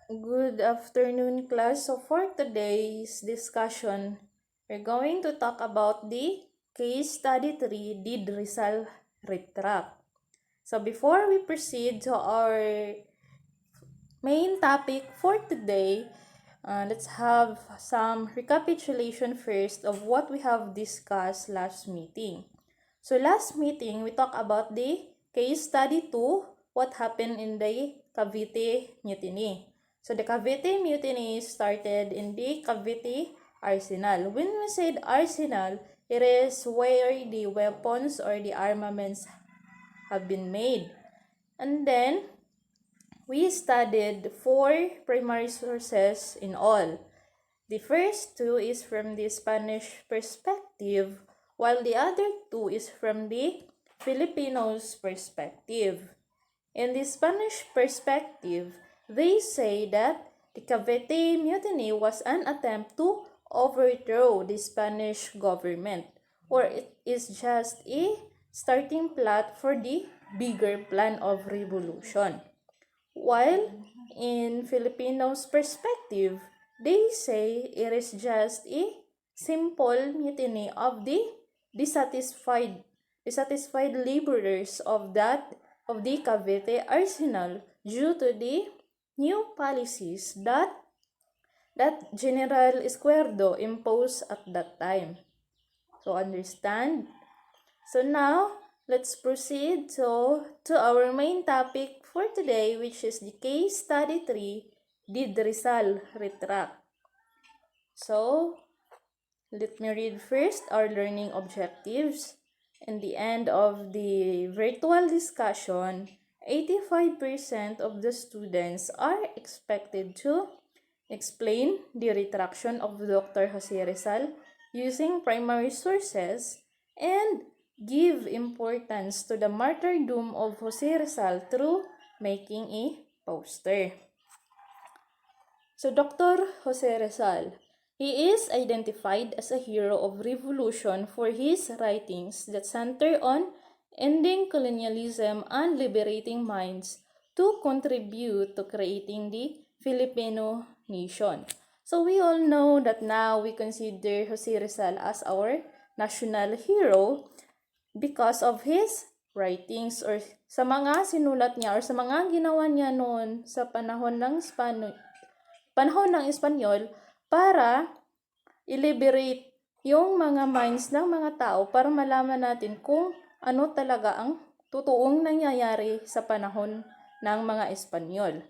Good afternoon, class. So for today's discussion, we're going to talk about the case study 3, Did Rizal Retract? So before we proceed to our main topic for today, let's have some recapitulation first of what we have discussed last meeting. So last meeting, we talked about the case study 2, what happened in the Cavite Mutiny. So the Cavite Mutiny started in the Cavite Arsenal. When we said arsenal, it is where the weapons or the armaments have been made. And then, we studied 4 primary sources in all. The first 2 is from the Spanish perspective, while the other 2 is from the Filipinos' perspective. In the Spanish perspective, they say that the Cavite Mutiny was an attempt to overthrow the Spanish government, or it is just a starting plot for the bigger plan of revolution. While in Filipinos' perspective, they say it is just a simple mutiny of the dissatisfied laborers of the Cavite Arsenal due to the new policies that General Escuerdo imposed at that time. So understand? So now, let's proceed to our main topic for today, which is the case study 3, Did Rizal Retract? So, let me read first our learning objectives. In the end of the virtual discussion, 85% of the students are expected to explain the retraction of Dr. Jose Rizal using primary sources and give importance to the martyrdom of Jose Rizal through making a poster. So Dr. Jose Rizal, he is identified as a hero of revolution for his writings that center on ending colonialism and liberating minds to contribute to creating the Filipino nation. So we all know that now we consider Jose Rizal as our national hero because of his writings or sa mga sinulat niya or sa mga ginawa niya noon sa panahon ng Espanyol para i-liberate yung mga minds ng mga tao para malaman natin kung ano talaga ang totoong nangyayari sa panahon ng mga Espanyol.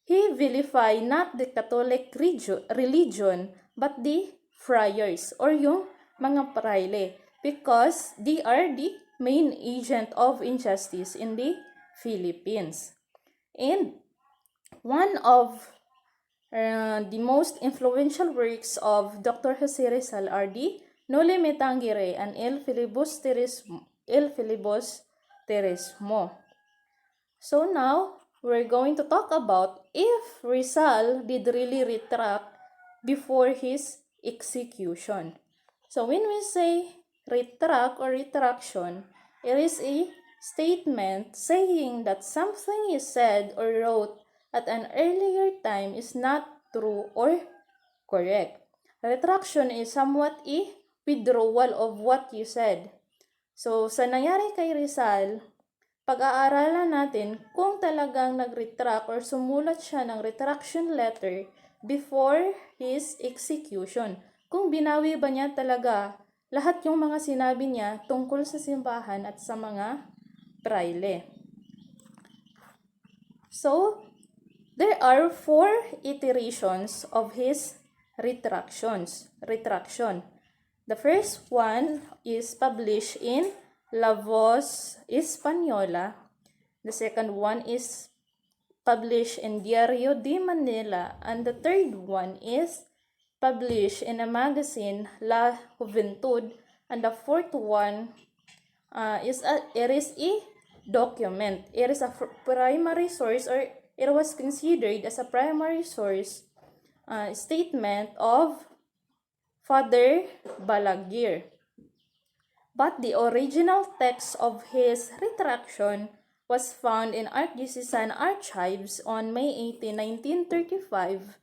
He vilified not the Catholic religion but the friars or yung mga praile because they are the main agent of injustice in the Philippines. And one of the most influential works of Dr. Jose Rizal are the Noli Me Tangere and El Filibusterismo. So now, we're going to talk about if Rizal did really retract before his execution. So when we say retract or retraction, it is a statement saying that something is said or wrote at an earlier time is not true or correct. Retraction is somewhat a withdrawal of what you said. So, sa nangyari kay Rizal, pag-aaralan natin kung talagang nag-retract or sumulat siya ng retraction letter before his execution. Kung binawi ba niya talaga lahat yung mga sinabi niya tungkol sa simbahan at sa mga praile. So, there are 4 iterations of his retraction. The first one is published in La Voz Española. The second one is published in Diario de Manila. And the third one is published in a magazine, La Juventud. And the fourth one is a document. It is a primary source, or it was considered as a primary source statement of Father Balaguer. But the original text of his retraction was found in Archdiocesan Archives on May 18, 1935,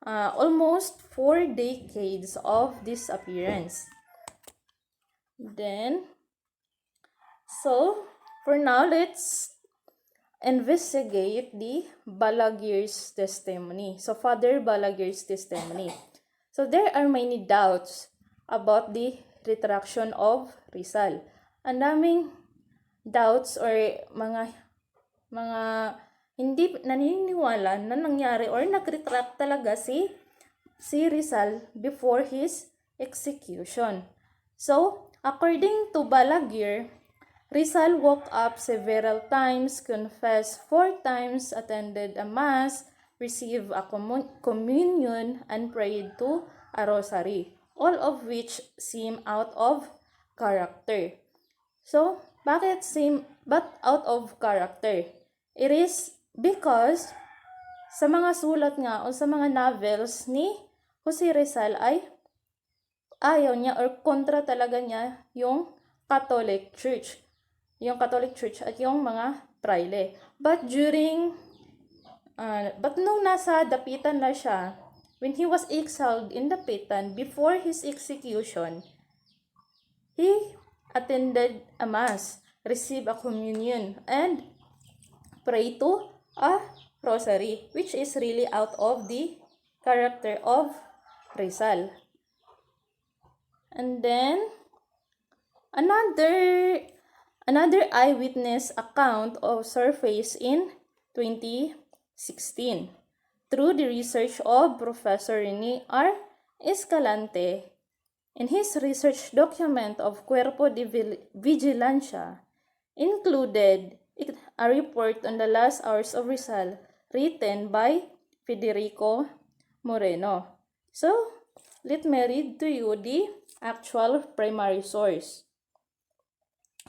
almost 4 decades of disappearance. Then, so, for now, let's investigate the Balagir's testimony. So, Father Balagir's testimony. So, there are many doubts about the retraction of Rizal. Ang daming doubts or mga hindi naniniwala na nangyari or nag-retract talaga si Rizal before his execution. So, according to Balagir, Rizal woke up several times, confessed 4 times, attended a mass, received a communion, and prayed to a rosary, all of which seem out of character. So, but out of character? It is because sa mga sulat nga o sa mga novels ni Jose Rizal ay ayaw niya or kontra talaga niya yung Catholic Church. Yung Catholic Church at yung mga praile. But nung nasa dapitan na siya, when he was exiled in dapitan before his execution, he attended a mass, received a communion, and prayed to a rosary, which is really out of the character of Rizal. And then, another eyewitness account of surfaced in 2016 through the research of Professor Rene R. Escalante. In his research document of Cuerpo de Vigilancia, included a report on the last hours of Rizal written by Federico Moreno. So, let me read to you the actual primary source.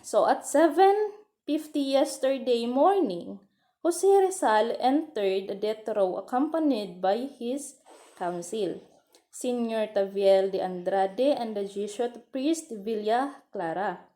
So, at 7:50 yesterday morning, Jose Rizal entered the death row accompanied by his council, Senior Taviel de Andrade and the Jesuit priest Villa Clara.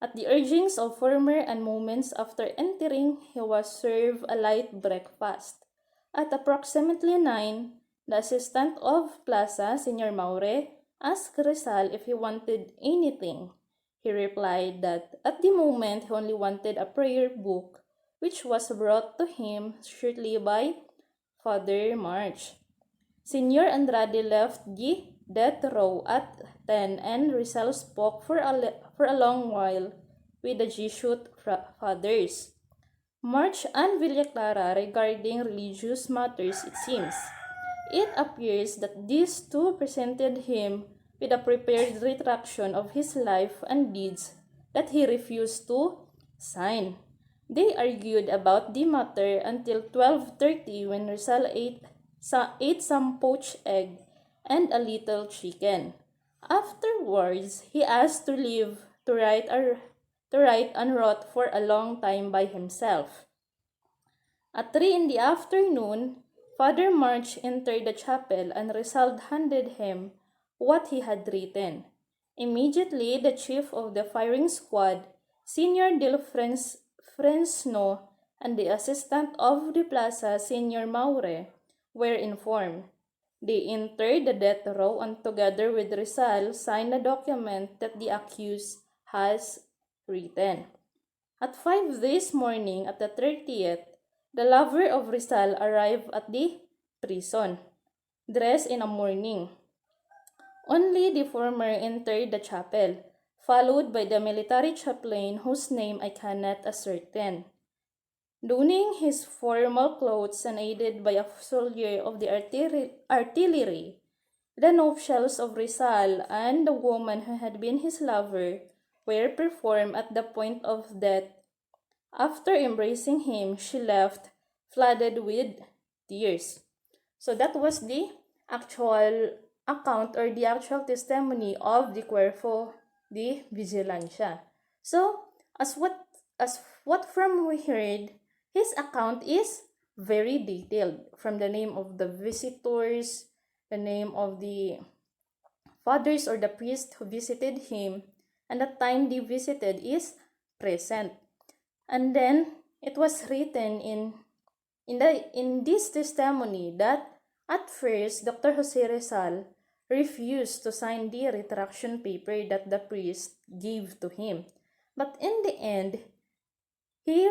At the urgings of former and moments after entering, he was served a light breakfast. At approximately 9, the assistant of Plaza, Senior Maure, asked Rizal if he wanted anything. He replied that at the moment he only wanted a prayer book, which was brought to him shortly by Father March. Senior Andrade left the death row at 10 and Rizal spoke for a long while with the Jesuit fathers, March and Villa Clara, regarding religious matters, it seems. It appears that these two presented him with a prepared retraction of his life and deeds that he refused to sign. They argued about the matter until 12:30 when Rizal ate some poached egg and a little chicken. Afterwards, he asked to leave to write and wrote for a long time by himself. At 3 in the afternoon, Father March entered the chapel and Rizal handed him what he had written. Immediately, the chief of the firing squad, Senior Del Fresno, and the assistant of the plaza, Senior Maure, were informed. They entered the death row and together with Rizal signed a document that the accused has written. At 5 this morning, at the 30th, the lover of Rizal arrived at the prison, dressed in a mourning. Only the former entered the chapel, followed by the military chaplain whose name I cannot ascertain. Donning his formal clothes and aided by a soldier of the artillery, the nuptials of Rizal and the woman who had been his lover were performed at the point of death. After embracing him, she left, flooded with tears. So that was the actual account or the actual testimony of the Cuerpo de Vigilancia. So, as what from we heard, his account is very detailed, from the name of the visitors, the name of the fathers or the priest who visited him, and the time they visited is present. And then, it was written in this testimony that at first Dr. Jose Rizal refused to sign the retraction paper that the priest gave to him. But in the end, he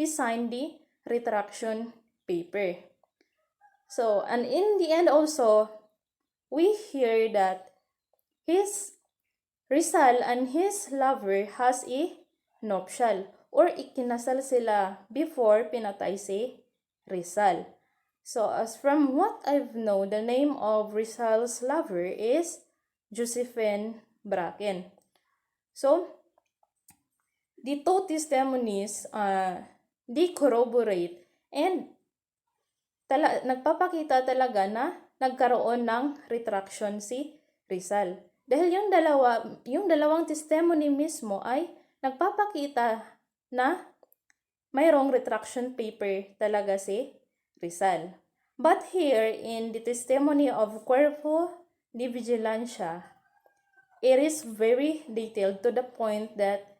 signed the retraction paper. So, and in the end also, we hear that Rizal and his lover has a nuptial or ikinasal sila before pinatay si Rizal. So, as from what I've known, the name of Rizal's lover is Josephine Bracken. So, the two testimonies, they corroborate and nagpapakita talaga na nagkaroon ng retraction si Rizal. Dahil yung dalawang testimony mismo ay nagpapakita na mayroong retraction paper talaga si Rizal. But here in the testimony of Cuerpo de Vigilancia, it is very detailed to the point that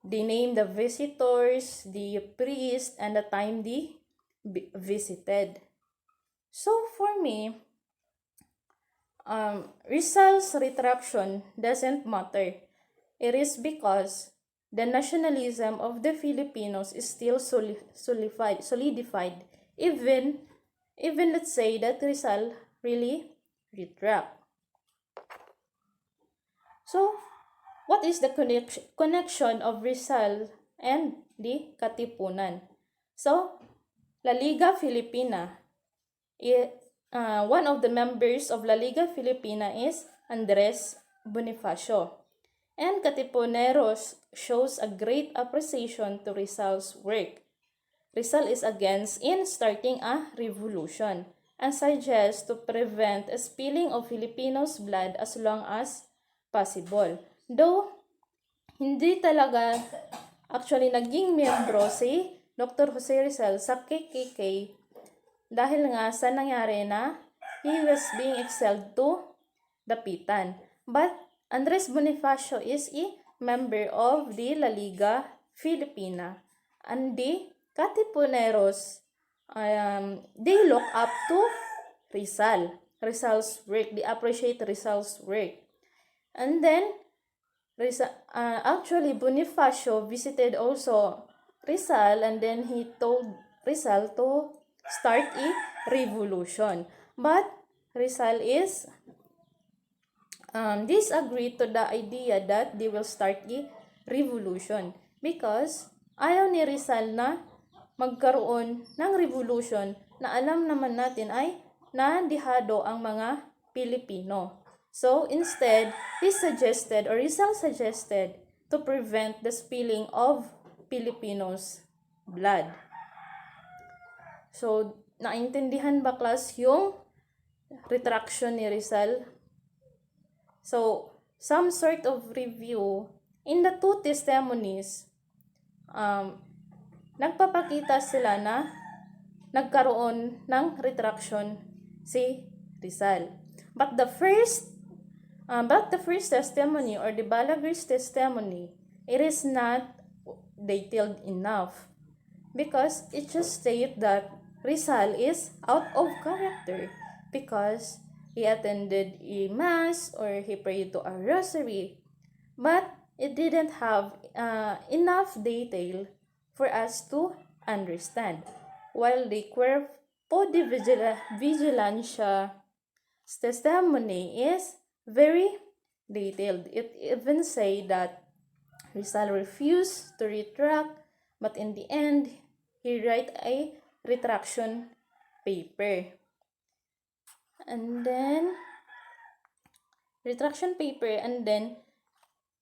they name the visitors, the priest, and the time they visited. So for me, Rizal's retraction doesn't matter. It is because the nationalism of the Filipinos is still solidified, even let's say that Rizal really retract. So, what is the connection of Rizal and the Katipunan? So, La Liga Filipina, one of the members of La Liga Filipina is Andres Bonifacio. And Katipuneros shows a great appreciation to Rizal's work. Rizal is against in starting a revolution and suggests to prevent a spilling of Filipinos' blood as long as possible. Though, hindi talaga actually naging miyembro si Dr. Jose Rizal sa KKK dahil nga sa nangyari na he was being exiled to Dapitan. But Andres Bonifacio is a member of the La Liga Filipina, and the Katipuneros, they look up to Rizal's work. They appreciate Rizal's work. And then, actually, Bonifacio visited also Rizal, and then he told Rizal to start a revolution. But Rizal is disagreed to the idea that they will start a revolution because ayaw ni Rizal na magkaroon ng revolution na alam naman natin ay nadihado ang mga Pilipino. So instead, Rizal suggested to prevent the spilling of Filipinos' blood. So, naintindihan ba class yung retraction ni Rizal? So, some sort of review in the two testimonies, nagpapakita sila na nagkaroon ng retraction si Rizal. But the first testimony or the Balaguer's testimony, it is not detailed enough because it just states that Rizal is out of character because he attended a mass or he prayed to a rosary, but it didn't have enough detail for us to understand. While the Cuerpo de Vigilancia testimony is very detailed. It even say that Rizal refused to retract, but in the end, he write a retraction paper. And then,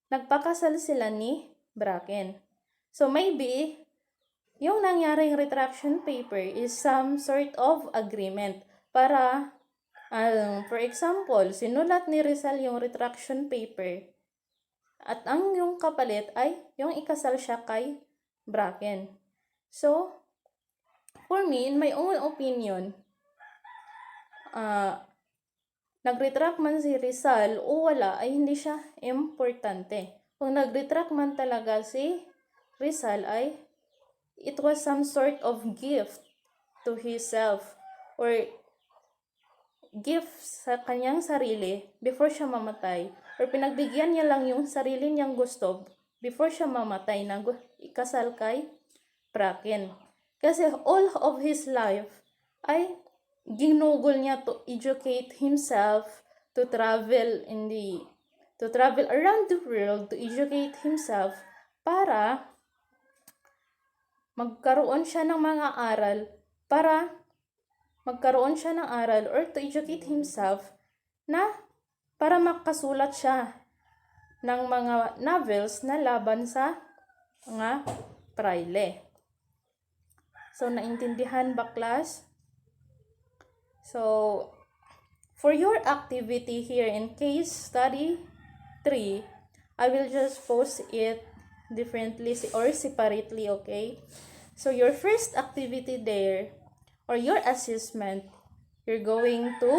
nagpakasal sila ni Bracken. So, maybe, yung nangyaring retraction paper is some sort of agreement para, for example, sinulat ni Rizal yung retraction paper at ang yung kapalit ay yung ikasal siya kay Bracken. So, for me, in my own opinion, nag-retract man si Rizal o wala ay hindi siya importante. Kung nag-retract man talaga si Rizal ay it was some sort of gift to himself or gift sa kanyang sarili before siya mamatay, or pinagbigyan niya lang yung sarili niyang gusto before siya mamatay na ikasal kay Praken. Kasi all of his life ay ginugol niya to educate himself, to travel around the world to educate himself para magkaroon siya ng mga aral or to educate himself na para makasulat siya ng mga novels na laban sa mga praile. So, naintindihan ba, class? So, for your activity here in case study 3, I will just post it differently or separately, okay? So, your first activity there, or your assessment, you're going to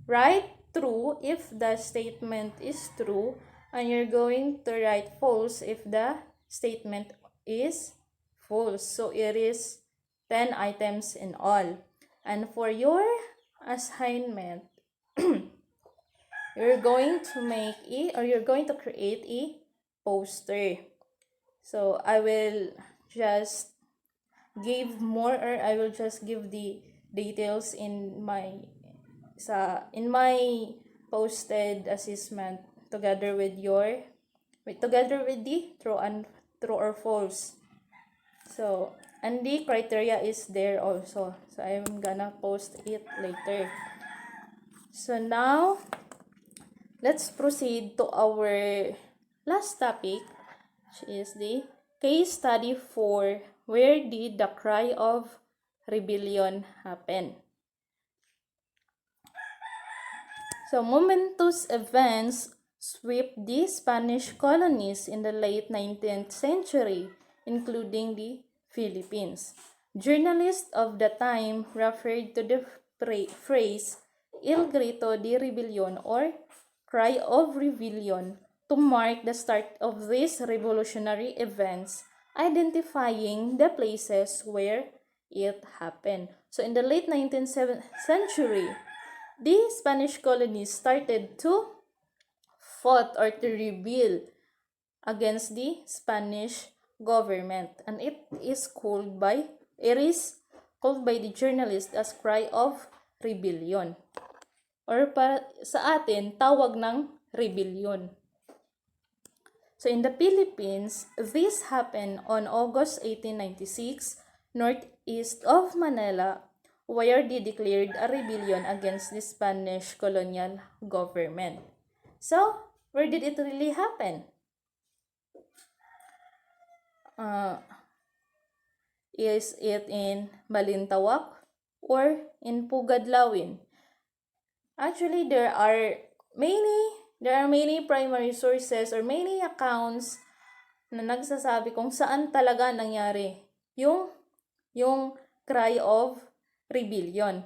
write true if the statement is true, and you're going to write false if the statement is false. So, it is 10 items in all. And for your assignment, you're going to create a poster. So, I will just give the details in my posted assessment together with the true or false. So, and the criteria is there also. So, I'm gonna post it later. So, now, let's proceed to our last topic, which is the case study 4. Where did the cry of rebellion happen? So, momentous events swept the Spanish colonies in the late 19th century, including the Philippines. Journalists of the time referred to the phrase El Grito de Rebelión or Cry of Rebellion to mark the start of these revolutionary events, identifying the places where it happened. So in the late 19th century, the Spanish colonies started to fought or to rebel against the Spanish government, and it is called by the journalist as cry of rebellion, or sa atin tawag ng rebellion. So in the Philippines, this happened on August 1896, northeast of Manila, where they declared a rebellion against the Spanish colonial government. So, where did it really happen? Is it in Balintawak or in Pugadlawin? Actually, there are many primary sources or many accounts na nagsasabi kung saan talaga nangyari yung cry of rebellion.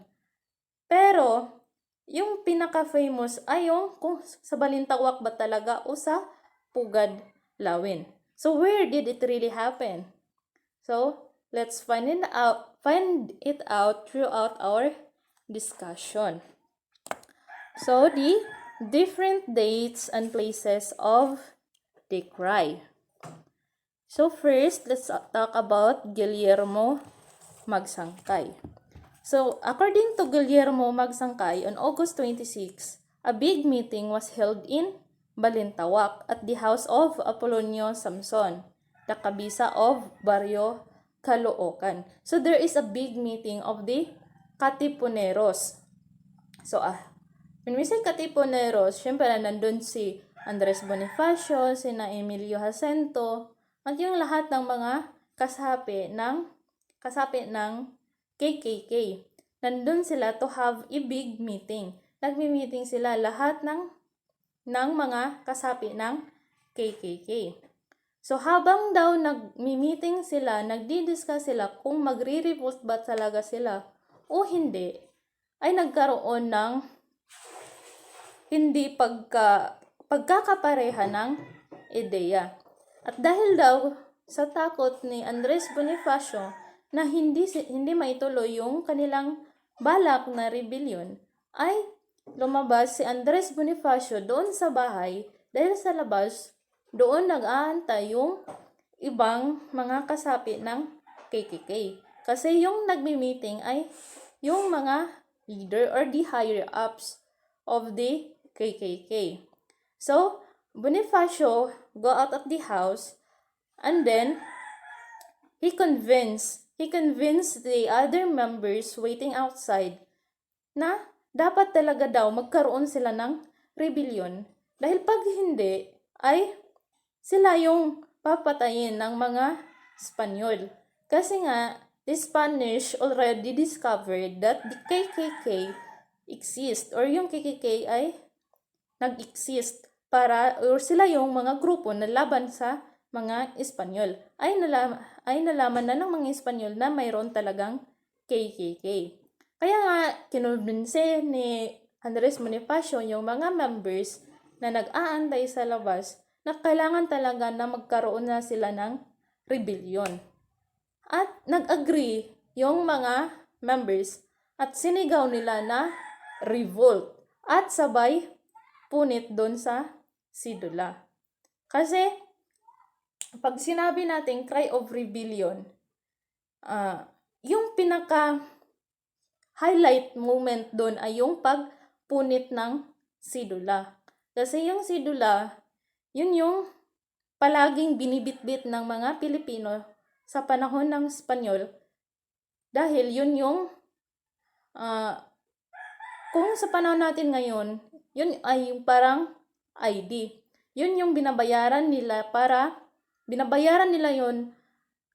Pero, yung pinaka-famous ay yung kung sa Balintawak ba talaga o sa Pugadlawin. So, where did it really happen? So, let's find it out throughout our discussion. So, the different dates and places of the cry. So, first, let's talk about Guillermo Magsangkay. So, according to Guillermo Magsangkay, on August 26, a big meeting was held in Balintawak at the house of Apolonio Samson, the kabisa of Barrio Caloocan. So, there is a big meeting of the Katipuneros. So, when we say Katipuneros, syempre nandun si Andres Bonifacio, sina Emilio Jacinto, at yung lahat ng mga kasapi ng KKK. Nandun sila to have a big meeting. Nagmi-meeting sila lahat ng mga kasapi ng KKK. So, habang daw nagmi-meeting sila, nagdi-discuss sila kung magre-revolt ba talaga sila o hindi, ay nagkaroon ng hindi pagkakapareha ng ideya. At dahil daw sa takot ni Andres Bonifacio na hindi maituloy yung kanilang balak na rebellion, ay lumabas si Andres Bonifacio doon sa bahay dahil sa labas doon nag-aantay yung ibang mga kasapi ng KKK. Kasi yung nagmi-meeting ay yung mga leader or the higher ups of the KKK. So, Bonifacio go out of the house and then he convinced the other members waiting outside na dapat talaga daw magkaroon sila ng rebellion. Dahil pag hindi, ay sila yung papatayin ng mga Espanyol. Kasi nga, the Spanish already discovered that the KKK exist or yung KKK ay nag-exist para or sila yung mga grupo na laban sa mga Espanyol. Ay nalaman na ng mga Espanyol na mayroon talagang KKK. Kaya nga, kinumbinse ni Andres Bonifacio yung mga members na nag-aantay sa labas na kailangan talaga na magkaroon na sila ng rebellion. At nag-agree yung mga members at sinigaw nila na revolt at sabay punit doon sa sidula. Kasi pag sinabi natin cry of rebellion, yung pinaka-highlight moment doon ay yung pagpunit ng sidula. Kasi yung sidula, yun yung palaging binibitbit ng mga Pilipino sa panahon ng Espanyol dahil yun yung kung sa panahon natin ngayon, yun ay yung parang ID. Yun yung binabayaran nila yun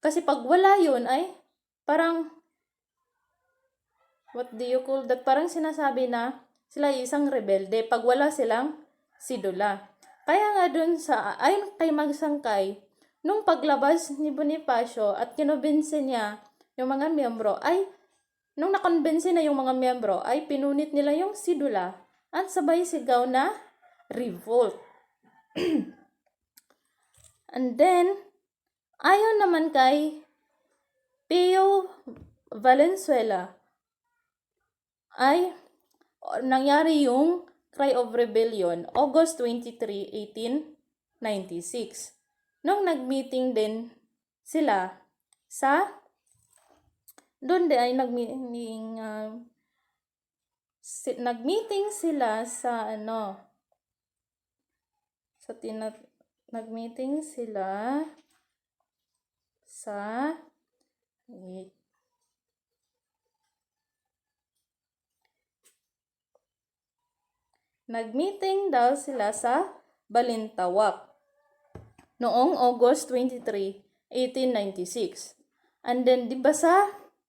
kasi pag wala yun ay parang what do you call that? Parang sinasabi na sila isang rebelde pag wala silang sidula. Kaya nga dun ayon kay Magsangkay, nung paglabas ni Bonifacio at kinumbinse niya yung mga miyembro nung nakonbense na yung mga miyembro ay pinunit nila yung sidula at sabay sigaw na revolt. And then, ayon naman kay Pio Valenzuela ay nangyari yung Cry of Rebellion, August 23, 1896. Nung nag-meeting din sila doon din ay nag-meeting sila sa nag-meeting sila sa Nag-meeting daw sila sa Balintawak noong August 23, 1896. And then, di ba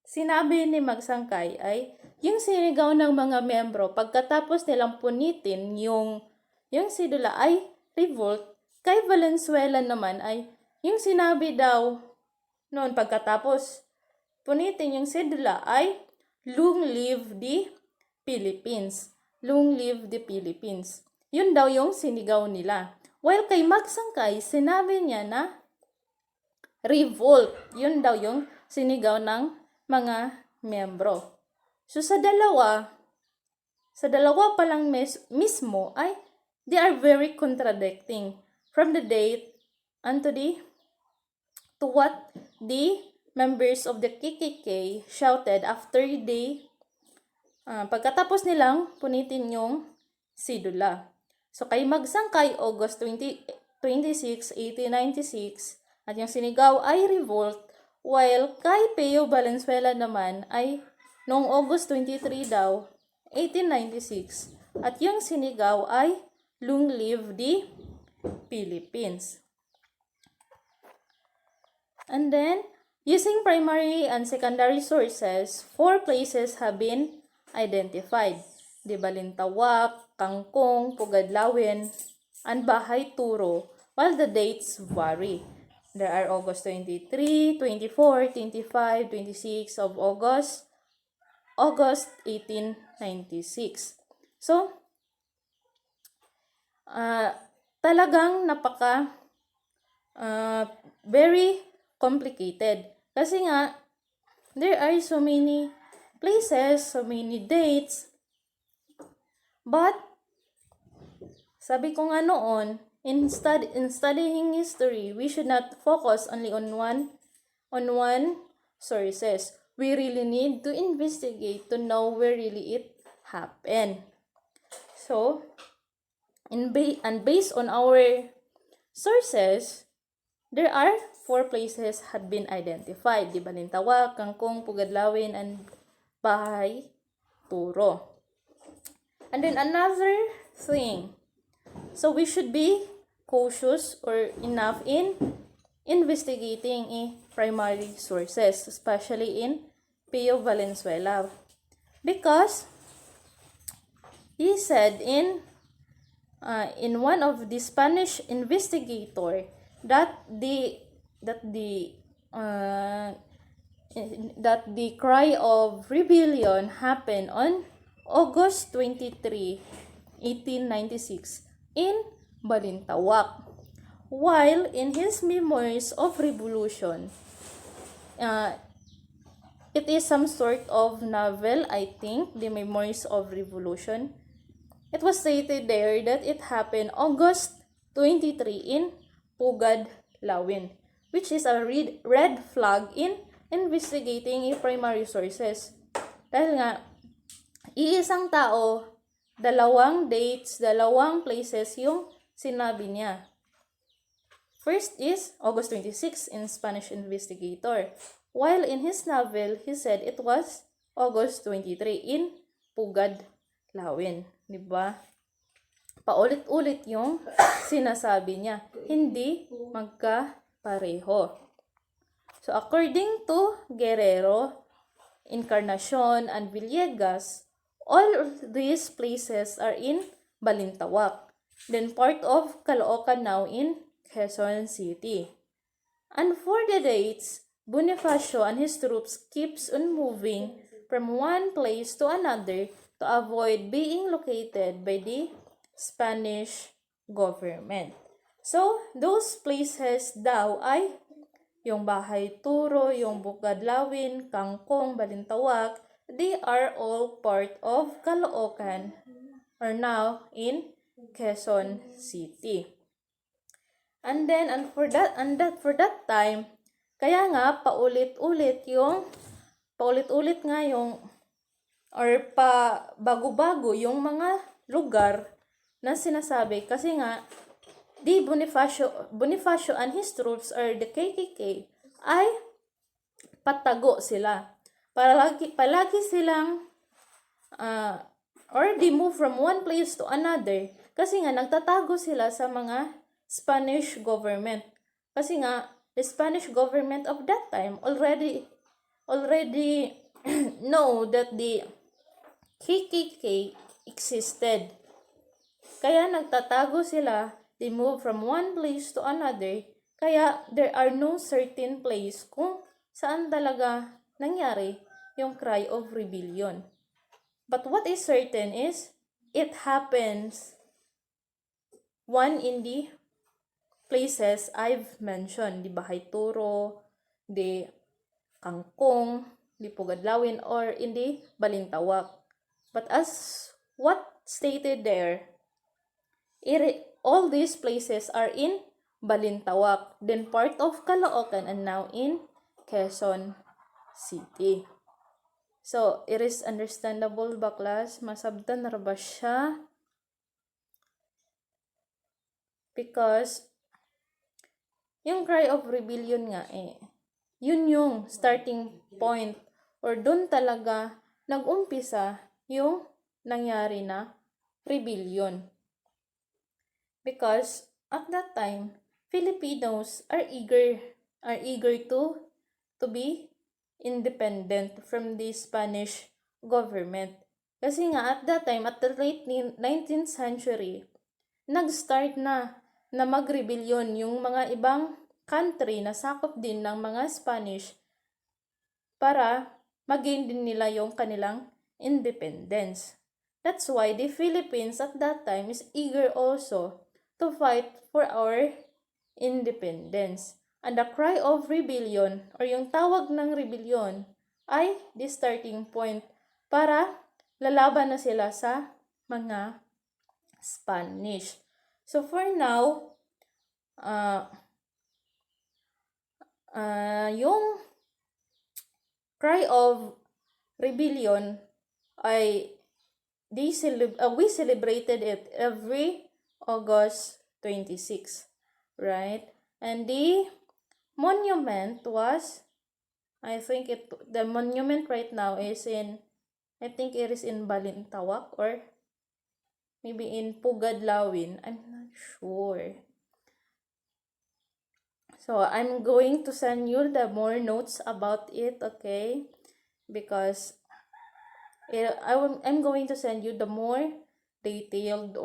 sinabi ni Magsangkay ay yung sinigaw ng mga miyembro pagkatapos nilang punitin yung sidula ay revolt. Kay Valenzuela naman ay yung sinabi daw noon pagkatapos punitin yung sidula ay long live the Philippines. Long live the Philippines. Yun daw yung sinigaw nila. While kay Magsangkay, sinabi niya na revolt. Yun daw yung sinigaw ng mga miyembro. So sa dalawa pa lang mismo ay they are very contradicting from the date and to what the members of the KKK shouted after pagkatapos nilang punitin yung sidula. So kay Magsangkay, August 26, 1896, at yung sinigaw ay revolt, while kay Pio Valenzuela naman ay noong August 23 daw, 1896, at yung sinigaw ay long live the Philippines. And then, using primary and secondary sources, 4 places have been identified. Di Balintawak, Kangkong, Pugadlawin, and Bahay Turo, while the dates vary. There are August 23, 24, 25, 26 of August 1896. So, talagang very complicated. Kasi nga, there are so many places, so many dates. But, sabi ko nga noon, in studying history, we should not focus only on one sources. We really need to investigate to know where really it happened. So, and based on our sources, there are 4 places had been identified. Di Balintawak, Kangkong, Pugadlawin, and Bahay Turo. And then another thing, so we should be cautious or enough in investigating primary sources, especially in Pio Valenzuela. Because he said in one of the Spanish investigator that the cry of rebellion happened on August 23, 1896 in Balintawak. While in his Memoirs of Revolution, it is some sort of novel, I think, the Memoirs of Revolution. It was stated there that it happened August 23 in Pugad, Lawin, which is a red flag in investigating primary sources. Dahil nga, iisang tao, dalawang dates, dalawang places yung sinabi niya. First is August 26 in Spanish Investigator, while in his novel, he said it was August 23 in Pugad, Lawin. Diba? Paulit-ulit yung sinasabi niya. Hindi magkapareho. So, according to Guerrero, Encarnacion, and Villegas, all of these places are in Balintawak. Then part of Caloocan now in Quezon City. And for the dates, Bonifacio and his troops keeps on moving from one place to another to avoid being located by the Spanish government. So, those places daw ay yung Bahay Turo, yung Bukadlawin, Kangkong, Balintawak, they are all part of Caloocan or now in Quezon City. And then, for that time, kaya nga paulit-ulit nga yung or pa bago-bago yung mga lugar na sinasabi kasi nga di Bonifacio and his troops or the KKK ay patago sila. Palagi silang or they move from one place to another kasi nga nagtatago sila sa mga Spanish government. Kasi nga the Spanish government of that time already know that the KKK existed. Kaya nagtatago sila, they move from one place to another, kaya there are no certain place kung saan talaga nangyari yung cry of rebellion. But what is certain is, it happens one in the places I've mentioned, di Bahay Turo, di Kangkong, di Pugadlawin, or in the Balintawak. But as what stated there, all these places are in Balintawak, then part of Caloocan, and now in Quezon City. So, it is understandable ba, class? Masabtan na ba siya? Because, yung cry of rebellion nga yun yung starting point or doon talaga nag-umpisa yung nangyari na rebellion. Because at that time, Filipinos are eager to be independent from the Spanish government. Kasi nga at that time, at the late 19th century, nag-start na mag-rebellion yung mga ibang country na sakop din ng mga Spanish para mag-gain din nila yung kanilang independence. That's why the Philippines at that time is eager also to fight for our independence. And the cry of rebellion or yung tawag ng rebellion ay the starting point para lalaban na sila sa mga Spanish. So for now, yung cry of rebellion ay we celebrated it every August 26, right? And the monument was, the monument right now is I think it is in Balintawak or maybe in Pugadlawin. I'm not sure. So I'm going to send you the more notes about it, okay? Because I'm going to send you the more detailed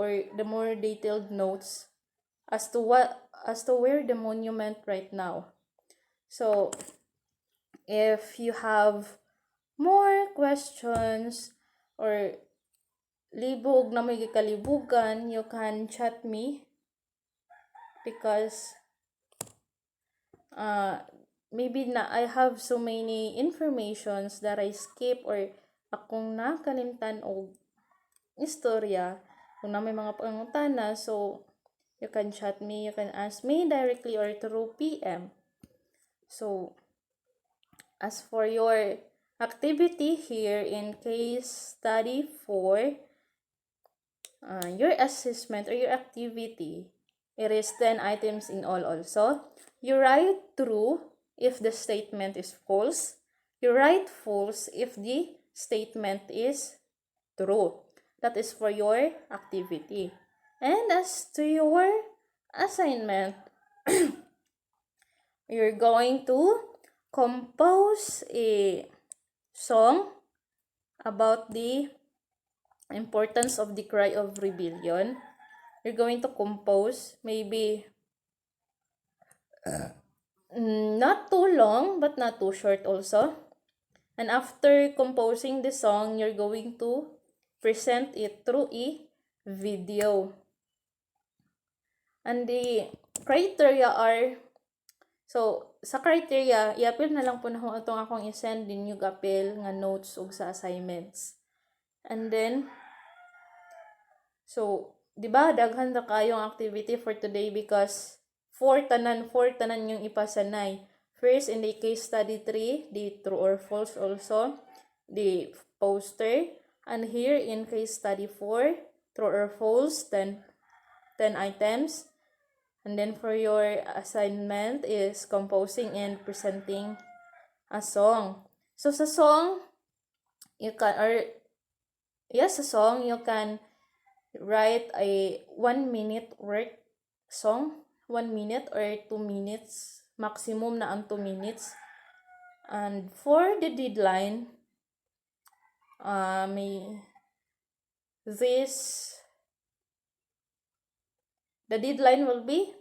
notes as to where the monument right now. So if you have more questions or libog na may kalibugan, you can chat me because maybe na I have so many informations that I skip or akong nakalimtan og istorya kung na may mga pangutana, so you can chat me, you can ask me directly or through PM. So as for your activity here in case study 4, your assessment or your activity, it is 10 items in all also. You write true if the statement is false. You write false if the statement is true. That is for your activity. And as to your assignment, you're going to compose a song about the importance of the cry of rebellion. You're going to compose maybe not too long but not too short also. And after composing the song, you're going to present it through a video. And the criteria are, so sa criteria, i-appeal na lang po na itong akong i-send din yung appeal nga notes ug sa assignments. And then, so, di ba, daghan na kayong activity for today because four tanan yung ipasanay. First, in the case study 3, the true or false also, the poster. And here in case study 4, true or false, 10 items. And then for your assignment is composing and presenting a song. So sa song, you can write a 1 minute work song, 1 minute or 2 minutes, maximum na ang 2 minutes. And for the deadline, the deadline will be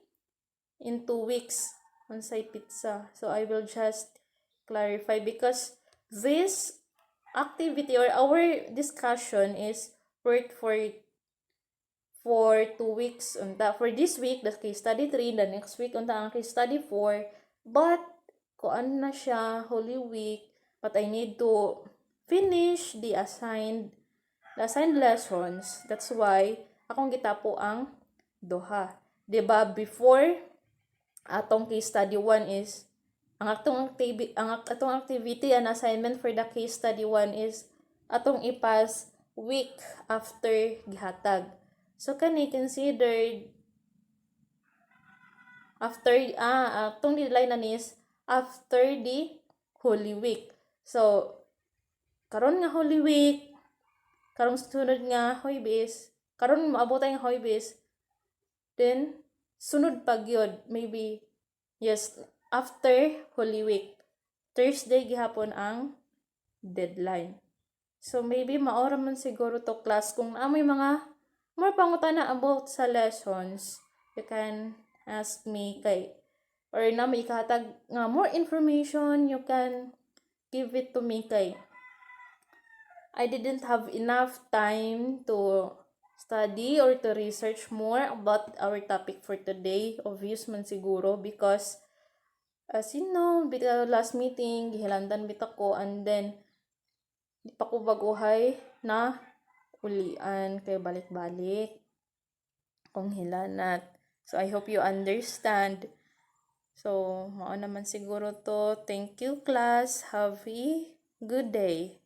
in 2 weeks on Say Pizza. So I will just clarify because this activity or our discussion is worked for 2 weeks. For this week, the case study 3, the next week, ang case study 4. But, kuan na siya, Holy Week, but I need to finish the assigned lessons. That's why, akong gitapo ang duha. Diba, before, atong case study 1 is, ang atong activity and assignment for the case study 1 is, atong ipas week after gihatag. So, kani considered after, atong deadline na is after the Holy Week. So, karon nga Holy Week, karong sunod nga Huwebes, karon maabot ang Huwebes, then, sunod pag yun, maybe, yes, after Holy Week, Thursday gihapon ang deadline. So, maybe maora man siguro to class kung may mga more pangutana about sa lessons, you can ask me or na may ikatag nga more information, you can give it to me I didn't have enough time to study or to research more about our topic for today. Obvious man siguro because As you know, bita last meeting, gihilandan bita ko, and then, di pa ko baguhay na ulian, kay balik-balik kung hilanat. So, I hope you understand. So, mao naman siguro to. Thank you, class. Have a good day.